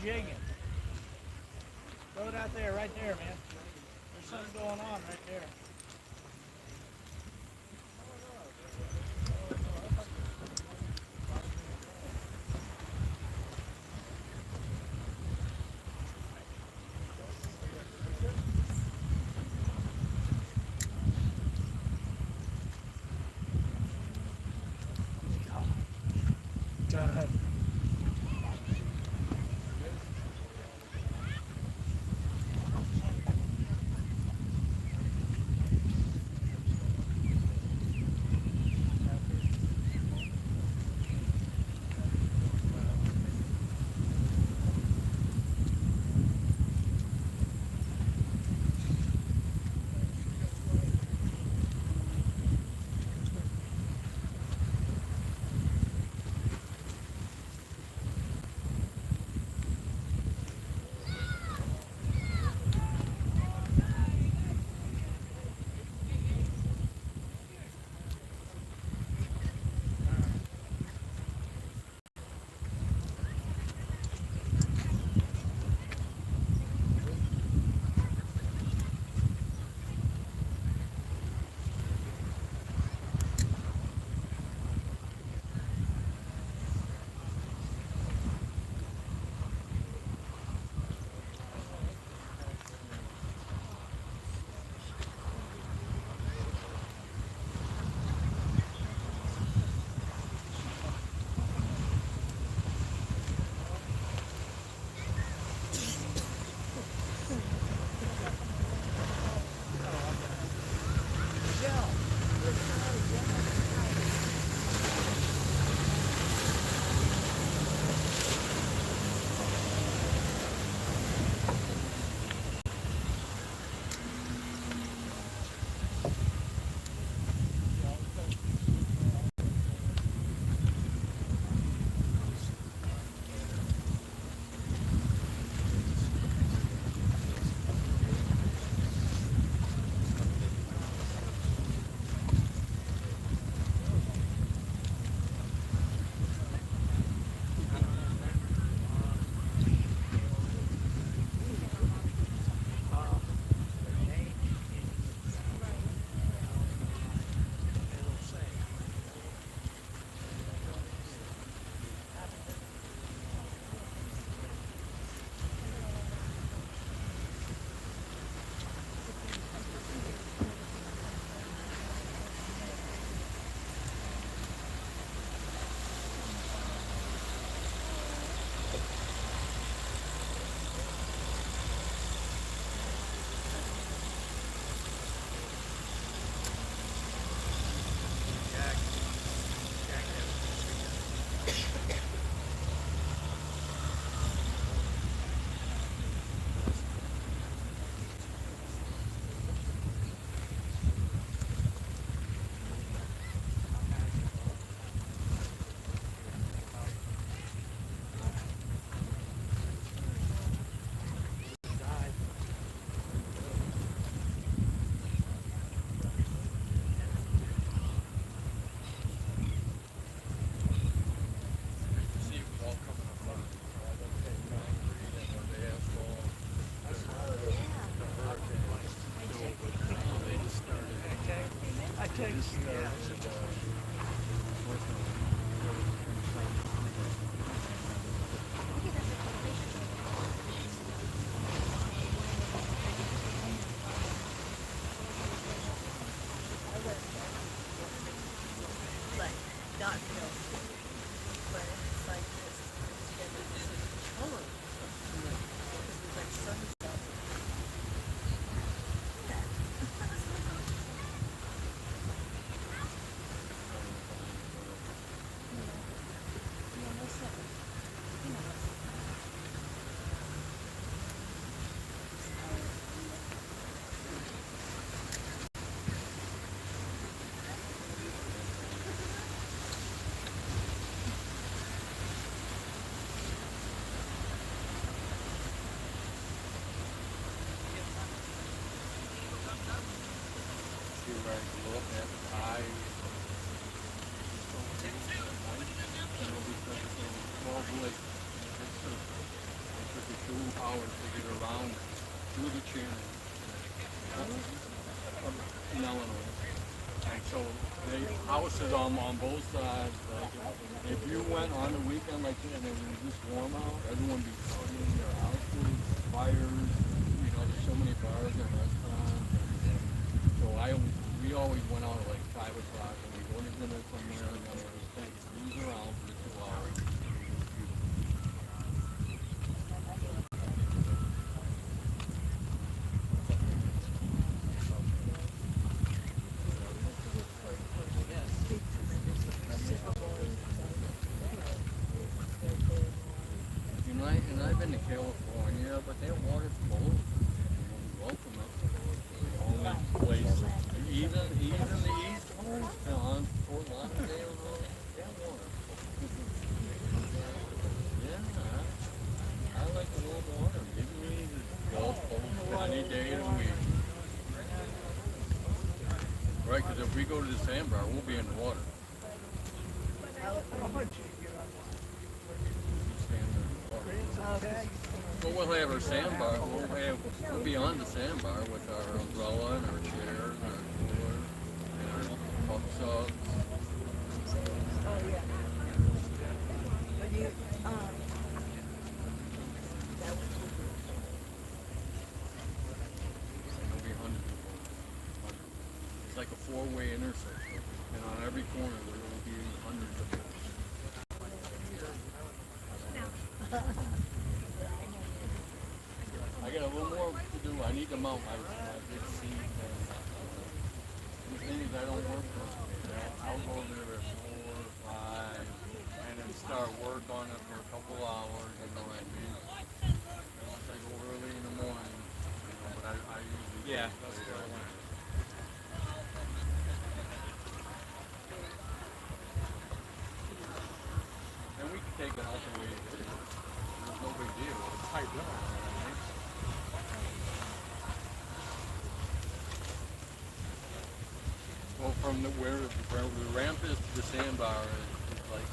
jigging. Throw it out there, right there, man. There's something going on right there. God. 2 hours to get around through the channel of Illinois. And so they houses on both sides. Like if you went on the weekend like that and it was just warm out, everyone would be partying in their houses, fires. You know, there's so many bars and restaurants. So we always went out at like 5 o'clock and we go to dinner somewhere and then we just kind of cruise around for 2 hours. And I've been to California, but that water's cold. Welcome up. The only place, even the East Coast, on Fort Lauderdale, that water. Yeah, I like the old water. Give me the Gulf Coast any day of the week. Right, because if we go to the sandbar, we'll be in the water. Well, we'll have our sandbar. We'll be on the sandbar with our umbrella and our chairs and our cooler and our cup subs. Oh yeah. But you, There'll be hundreds of boats. It's like a 4-way intersection, and on every corner there will be hundreds of boats. I got a little more to do. I need to mount my big seat. The thing is, I don't work for I'll go there at 4 or 5 and then start work on it for a couple hours. You know what I mean? Unless I go early in the morning. You know, but I usually that's what I want. And we can take it out the way it is. There's no big deal. It's tight down. Well, from where the ramp is to the sandbar is like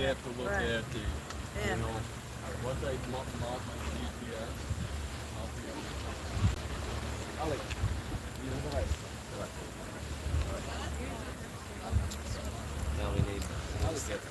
have to look at the, you know, once I lock my GPS, I'll be able to. Alex, you know what? Now we need to get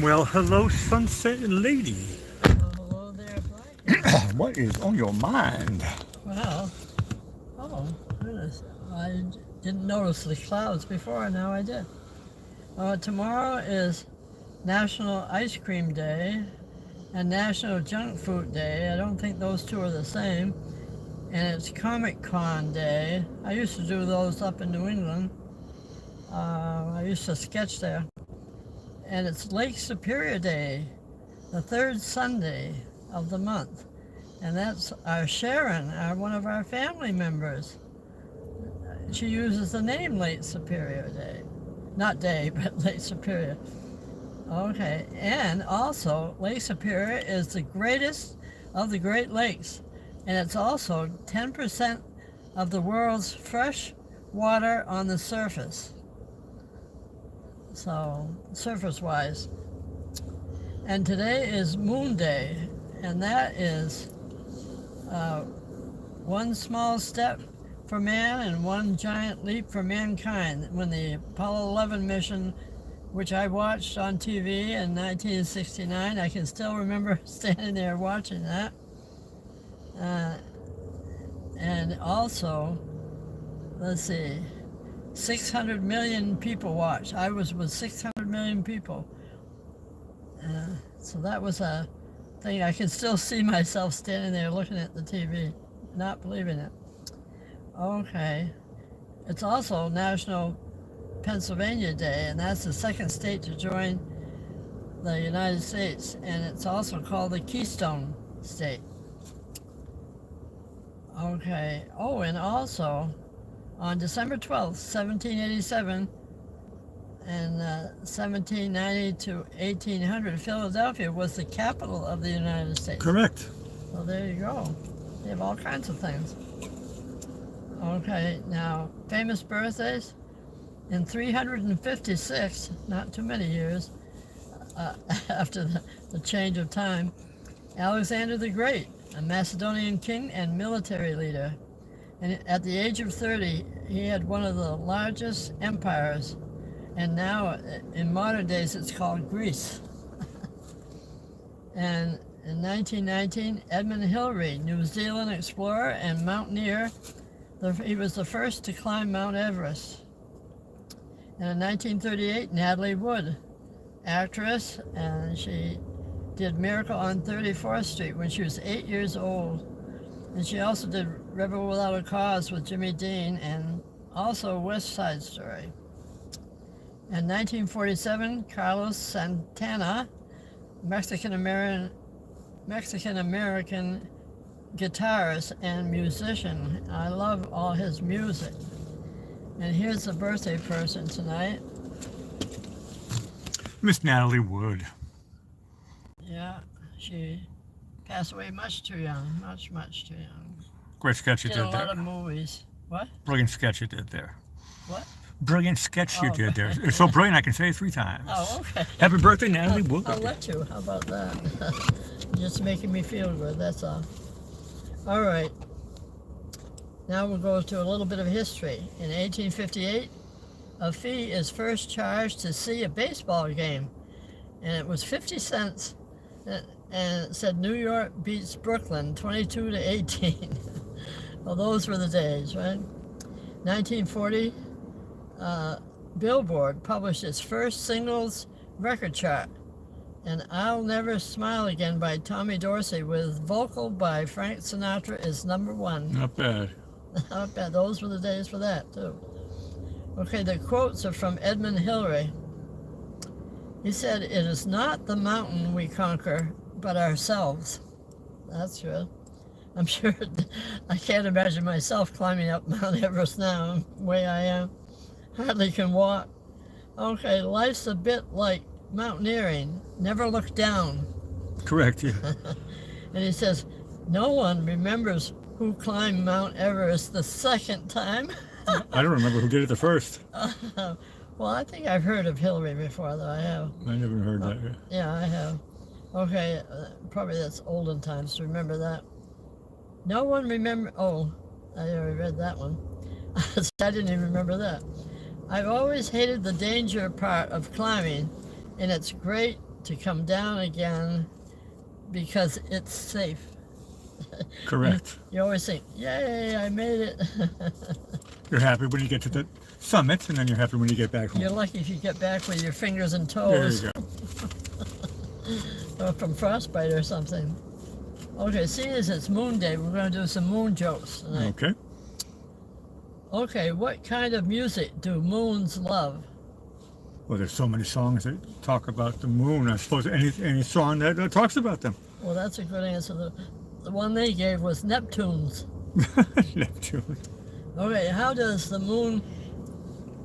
Well, hello, Sunset Lady. Hello there, Black. What is on your mind? Well, oh, goodness. I didn't notice the clouds before, now I did. Tomorrow is National Ice Cream Day and National Junk Food Day. I don't think those two are the same. And it's Comic Con Day. I used to do those up in New England. I used to sketch there. And it's Lake Superior Day, the third Sunday of the month. And that's our Sharon, one of our family members. She uses the name Lake Superior Day. Not day, but Lake Superior. Okay, and also Lake Superior is the greatest of the Great Lakes. And it's also 10% of the world's fresh water on the surface. So, surface-wise. And today is Moon Day, and that is one small step for man and one giant leap for mankind. When the Apollo 11 mission, which I watched on TV in 1969, I can still remember standing there watching that. And also, let's see, 600 million people watched. I was with 600 million people. So that was a thing. I can still see myself standing there looking at the TV, not believing it. Okay. It's also National Pennsylvania Day, and that's the second state to join the United States. And it's also called the Keystone State. Okay. Oh, and also, on December 12th, 1787, and 1790 to 1800, Philadelphia was the capital of the United States. Correct. So there you go. They have all kinds of things. Okay, now, famous birthdays. In 356, not too many years after the change of time, Alexander the Great, a Macedonian king and military leader. And at the age of 30, he had one of the largest empires. And now, in modern days, it's called Greece. And in 1919, Edmund Hillary, New Zealand explorer and mountaineer, he was the first to climb Mount Everest. And in 1938, Natalie Wood, actress, and she did Miracle on 34th Street when she was 8 years old. And she also did Rebel Without a Cause with Jimmy Dean, and also West Side Story. In 1947, Carlos Santana, Mexican-American guitarist and musician. I love all his music. And here's a birthday person tonight. Miss Natalie Wood. Yeah, she passed away much too young, much too young. Great sketch you Did a did lot there. of movies. What? Brilliant sketch you did there. What? Brilliant sketch you Oh. did there. It's so brilliant I can say it 3 times. Oh, okay. Happy birthday, Natalie Wood. I'll let you. How about that? Just making me feel good, that's all. All right. Now we'll go to a little bit of history. In 1858, a fee is first charged to see a baseball game, and it was 50 cents. And it said New York beats Brooklyn 22 to 18. Well, those were the days, right? 1940, Billboard published its first singles record chart, and I'll Never Smile Again by Tommy Dorsey with vocal by Frank Sinatra is #1. Not bad. Not bad. Those were the days for that, too. Okay, the quotes are from Edmund Hillary. He said, "It is not the mountain we conquer, but ourselves." That's good. I'm sure. I can't imagine myself climbing up Mount Everest now, the way I am. Hardly can walk. Okay, life's a bit like mountaineering. Never look down. Correct, yeah. And he says, no one remembers who climbed Mount Everest the second time. I don't remember who did it the first. Well, I think I've heard of Hillary before, though. I have. I never heard that. Yeah, I have. Okay, probably that's olden times to remember that. No one remember. Oh, I already read that one. I didn't even remember that. I've always hated the danger part of climbing, and it's great to come down again because it's safe. Correct. You always think, yay, I made it. You're happy when you get to the summit, and then you're happy when you get back home. You're lucky if you get back with your fingers and There toes. you go. Or from frostbite or something. Okay, seeing as it's Moon Day, we're going to do some moon jokes tonight. Okay. Okay, what kind of music do moons love? Well, there's so many songs that talk about the moon. I suppose any song that talks about them. Well, that's a good answer. The one they gave was Neptune's. Neptune. Okay, how does the moon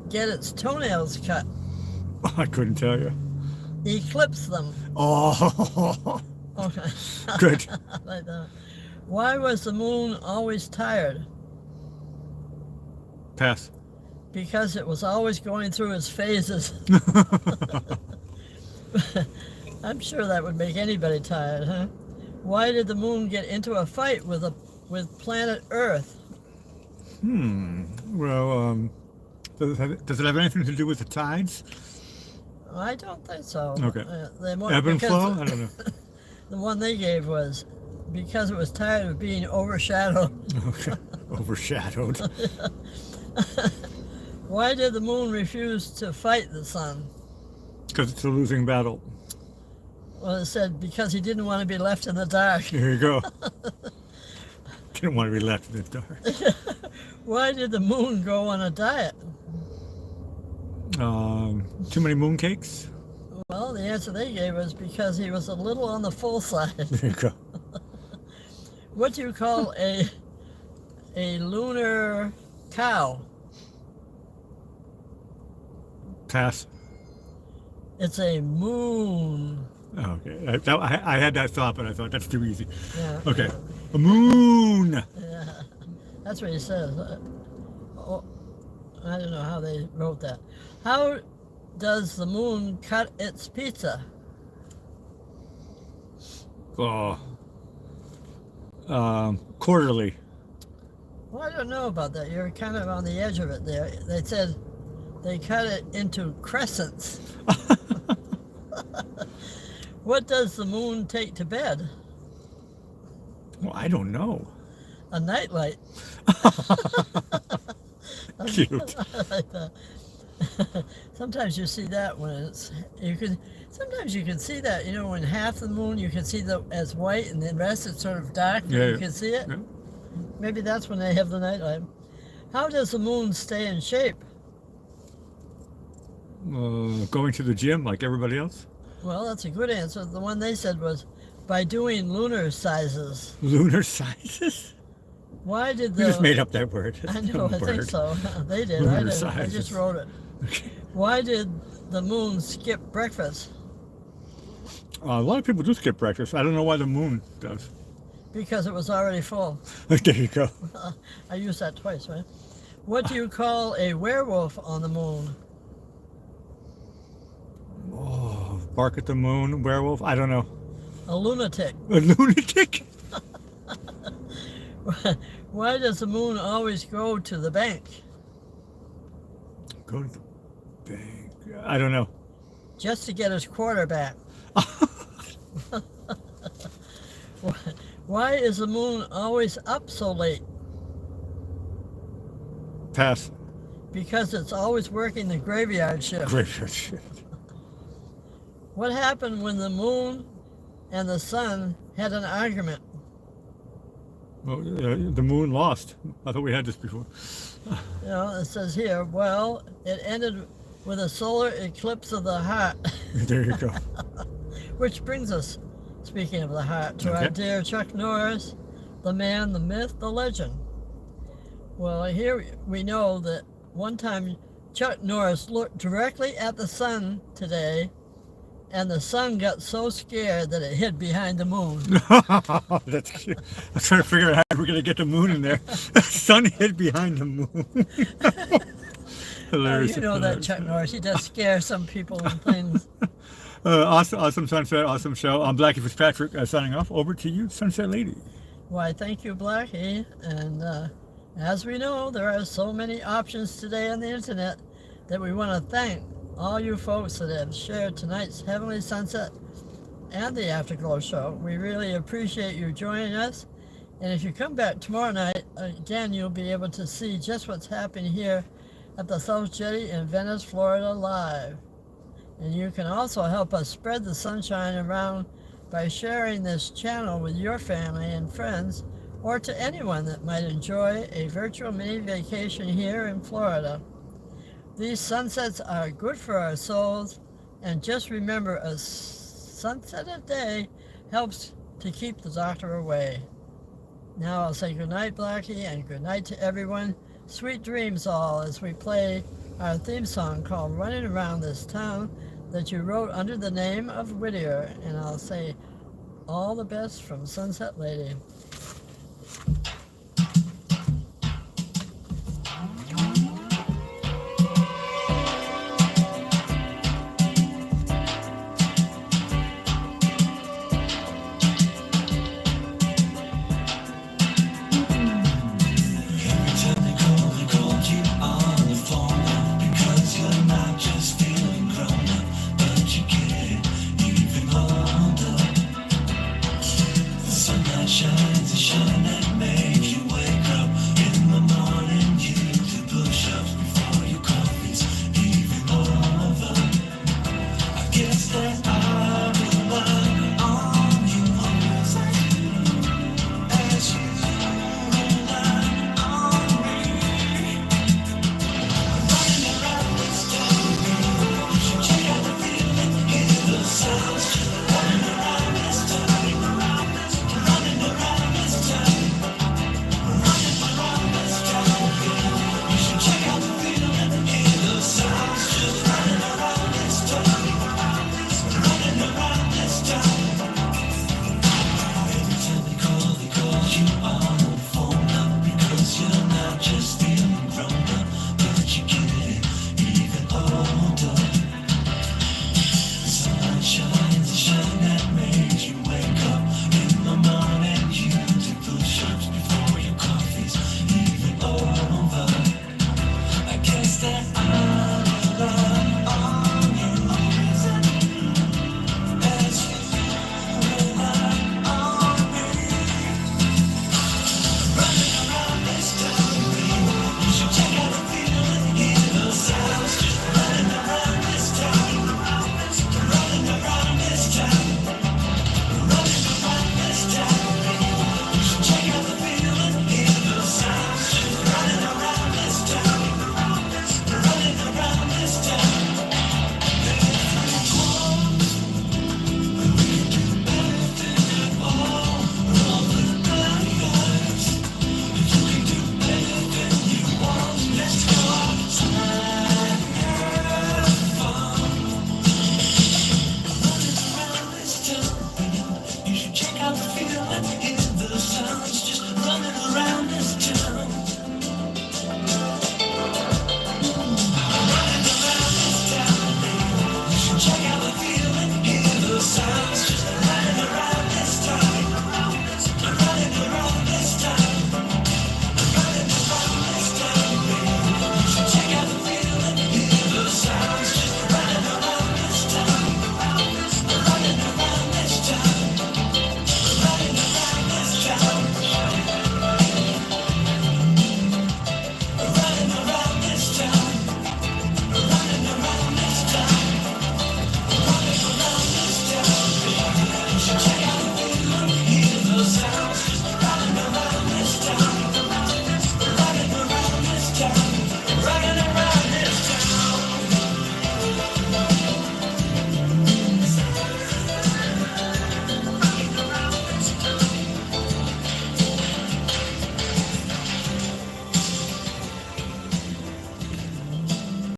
get its toenails cut? Oh, I couldn't tell you. Eclipse them. Oh, Okay. good. Like that. Why was the moon always tired? Pass. Because it was always going through its phases. I'm sure that would make anybody tired, huh? Why did the moon get into a fight with planet Earth? Well, does it have anything to do with the tides? I don't think so. Okay. Ebb and flow? I don't know. The one they gave was because it was tired of being overshadowed. Okay. Overshadowed. Why did the moon refuse to fight the sun? Because it's a losing battle. Well, it said because he didn't want to be left in the dark. Here you go. Didn't want to be left in the dark. Why did the moon go on a diet? Too many mooncakes? Well, the answer they gave was because he was a little on the full side. There you go. What do you call a lunar cow? Pass. It's a moon. Okay. I had that thought, but I thought that's too easy. Yeah. Okay. A moon. Yeah. That's what he says. Oh, I don't know how they wrote that. How does the moon cut its pizza? Oh. Quarterly. Well, I don't know about that. You're kind of on the edge of it there. They said they cut it into crescents. What does the moon take to bed? Well, I don't know. A nightlight. Cute. Like that. Sometimes you see that when sometimes you can see that, when half the moon you can see as white and the rest it's sort of dark, Yeah, you can see it. Yeah. Maybe that's when they have the nightlight. How does the moon stay in shape? Going to the gym like everybody else. Well, that's a good answer. The one they said was by doing lunar sizes. Lunar sizes? Why did You just made up that word. I know, I think so. They did. Lunar I didn't. I sizes. just wrote it. Okay. Why did the moon skip breakfast? A lot of people do skip breakfast. I don't know why the moon does. Because it was already full. There you go. I used that twice, right? What do you call a werewolf on the moon? Oh, bark at the moon, werewolf. I don't know. A lunatic. A lunatic? Why does the moon always go to the bank? Go to the bank. I don't know. Just to get his quarterback. Why is the moon always up so late? Pass. Because it's always working the graveyard shift. Graveyard shift. What happened when the moon and the sun had an argument? Well, the moon lost. I thought we had this before. It says here, well, it ended with a solar eclipse of the heart. There you go. Which brings us, speaking of the heart, to our Okay. dear Chuck Norris, the man, the myth, the legend. Well, here we know that one time Chuck Norris looked directly at the sun today, and the sun got so scared that it hid behind the moon. That's cute. I was trying to figure out how we're going to get the moon in there. Sun hid behind the moon. Hilarious. You know that hilarious. Chuck Norris, he does scare some people and things. Awesome sunset, awesome show. I'm Blackie Fitzpatrick signing off. Over to you, Sunset Lady. Why, thank you, Blackie. And as we know, there are so many options today on the internet that we want to thank all you folks that have shared tonight's Heavenly Sunset and the Afterglow Show. We really appreciate you joining us. And if you come back tomorrow night, again, you'll be able to see just what's happening here at the South Jetty in Venice, Florida, live. And you can also help us spread the sunshine around by sharing this channel with your family and friends, or to anyone that might enjoy a virtual mini vacation here in Florida. These sunsets are good for our souls, and just remember, a sunset a day helps to keep the doctor away. Now I'll say goodnight, Blackie, and goodnight to everyone. Sweet dreams all, as we play our theme song called Running Around This Town that you wrote under the name of Whittier. And I'll say all the best from Sunset Lady.